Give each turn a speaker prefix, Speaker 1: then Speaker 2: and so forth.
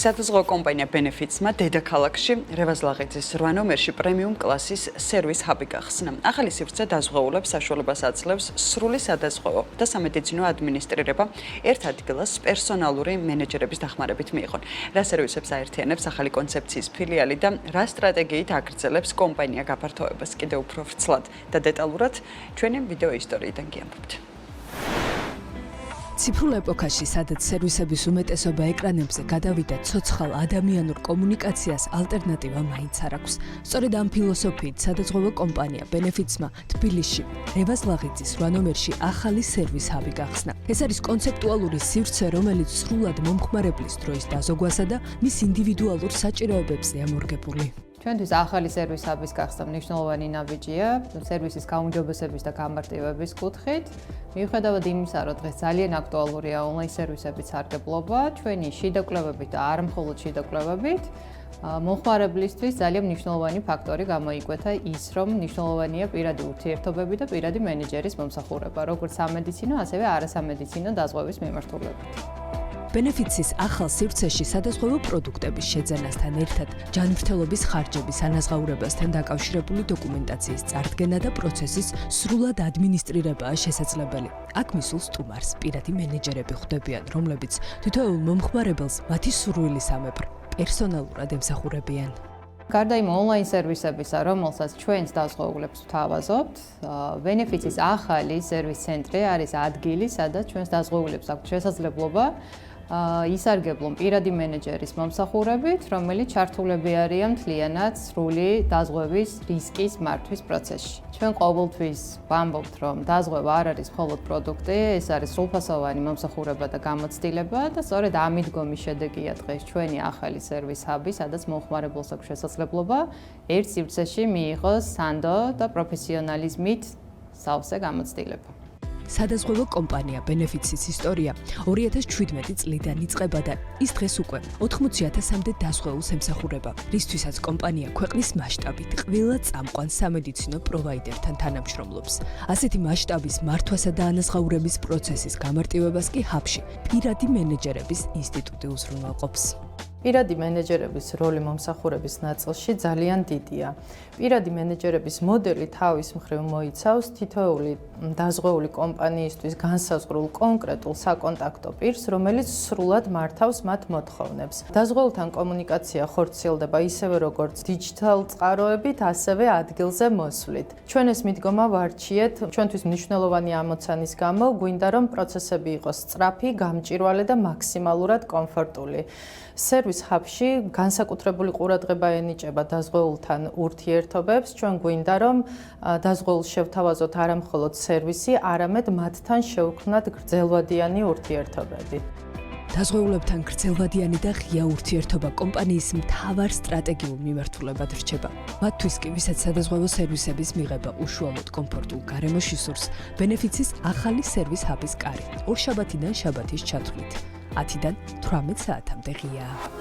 Speaker 1: Სადაზღვევო კომპანია Benefits-მა დედაქალაქში რევაზლაღიძის 8 ნომერში პრემიუმ კლასის სერვის ჰაბი გახსნა. ახალი სივრცე დაზღვეულებს საშუალებას აძლევს სრული სადაზღვევო და სამედიცინო ადმინისტრირება ერთ ადგილას პერსონალური მენეჯერების დახმარებით მიიღონ. რა სერვისებს აერთიანებს ახალი კონცეფციის ფილიალი და რა სტრატეგიით აგრძელებს კომპანია გაფართოებას კიდევ უფრო ვრცლად და დეტალურად ჩვენი ვიდეო ისტორიიდან გიამბობთ.
Speaker 2: ციფრულ ეპოქაში, სადაც სერვისების უმეტესობა ეკრანებზე გადავიდა, ცოცხალ ადამიანურ კომუნიკაციას ალტერნატივა მაინც არ აქვს. სწორედ ამ ფილოსოფიით სადაზღვევო კომპანია Benefits-მა თბილისში რევაზლაღიძის 8 ნომერში ახალი სერვის ჰაბი გახსნა. ეს არის კონცეპტუალური სივრცე, რომელიც სრულად მომხმარებლის დროის დაზოგვასა და მის ინდივიდუალურ საჭიროებებზე ამორგებული.
Speaker 3: ჩვენთვის ახალი სერვის ჰაბის გახსნა მნიშვნელოვანი ნაბიჯია სერვისის გაუმჯობესების და გამარტივების კუთხით. მიუხედავად იმისა, რომ დღეს ძალიან აქტუალურია ონლაინ სერვისების სარგებლობა, ჩვენი შიდა კვლევებით და არა მხოლოდ შიდა კვლევებით, მომხმარებლისთვის ძალიან მნიშვნელოვანი ფაქტორი გამოიკვეთა ის, რომ მნიშვნელოვანია პირადი ურთიერთობები და პირადი მენეჯერის მომსახურება, როგორც სამედიცინო, ასევე არასამედიცინო დაზღვევის მიმართულებით.
Speaker 2: Benefits-ის ახალ სივრცეში სადაზღვევო პროდუქტების შეძენასთან ერთად ჯანმრთელობის ხარჯების ანაზღაურებასთან დაკავშირებული დოკუმენტაციის წარდგენა და პროცესის სრულად ადმინისტრირებაა შესაძლებელი. აქ მისულ სტუმარს პირადი მენეჯერები ხვდებიან, რომლებიც თითოეულ მომხმარებელს მათი სურვილისამებრ პერსონალურად ემსახურებიან.
Speaker 3: გარდა იმ ონლაინ სერვისებისა, რომელსაც ჩვენს დაზღვეულებს ვთავაზობთ, Benefits-ის ახალი სერვის ცენტრი არის ადგილი, სადაც ჩვენს დაზღვეულებს აქვთ შესაძლებლობა ისარგებლონ პირადი მენეჯერის მომსახურებით, რომელიც ჩართულები არიან მთლიანად სრული დაზღვევის რისკის მართვის პროცესში. ჩვენ ყოველთვის ვამბობთ, რომ დაზღვევა არ არის მხოლოდ პროდუქტი, ეს არის სრულფასოვანი მომსახურება და გამოცდილება და სწორედ ამ მიდგომის შედეგია დღეს ჩვენი ახალი სერვის ჰაბი, სადაც მომხმარებელს აქვს შესაძლებლობა ერთ სივრცეში მიიღოს სანდო და პროფესიონალიზმით სავსე გამოცდილება.
Speaker 2: სადაზღვევო კომპანია Benefits-ის ისტორია 2017 წლიდან იწყება და ის დღეს უკვე 80,000-მდე დაზღვეულს ემსახურება, რისთვისაც კომპანია ქვეყნის მასშტაბით ყველა წამყვან სამედიცინო პროვაიდერთან თანამშრომლობს. ასეთი მასშტაბის მართვასა და ანაზღაურების პროცესის გამარტივებას კი ჰაბში პირადი მენეჯერების ინსტიტუტი უზრუნველყოფს.
Speaker 3: პირადი მენეჯერების როლი მომსახურების ნაწილში ძალიან დიდია. პირადი მენეჯერების მოდელი თავის მხრივ მოიცავს თითოეული დაზღვეული კომპანიისთვის განსაზღვრულ კონკრეტულ საკონტაქტო პირს, რომელიც სრულად მართავს მათ მოთხოვნებს. დაზღვეულთან კომუნიკაცია ხორციელდება ისევე როგორც დიჯიტალ წყაროებით, ასევე ადგილზე მოსვლით. ჩვენ ეს მიდგომა ვარჩიეთ ჩვენთვის მნიშვნელოვანი ამოცანის გამო, გვინდა რომ პროცესები იყოს სწრაფი, გამჭვირვალე და მაქსიმალურად კომფორტული. სერვის ჰაბში განსაკუთრებული ყურადღება ენიჭება დაზღვეულთან ურთიერთობებს. ჩვენ გვინდა რომ დაზღვეულს შევთავაზოთ არა მხოლოდ სერვისი, არამედ მათთან შევქმნათ გრძელვადიანი ურთიერთობები.
Speaker 2: დაზღვეულებთან გრძელვადიანი და ღია ურთიერთობა კომპანიის მთავარ სტრატეგიულ მიმართულებად რჩება. მათთვის კი, ვისაც სადაზღვევო სერვისების მიღება უშუალოდ კომფორტულ გარემოში სურს, Benefits-ის ახალი სერვის ჰაბის კარი ორშაბათიდან შაბათის ჩათვლით 10-დან 18 საათამდე ღიაა.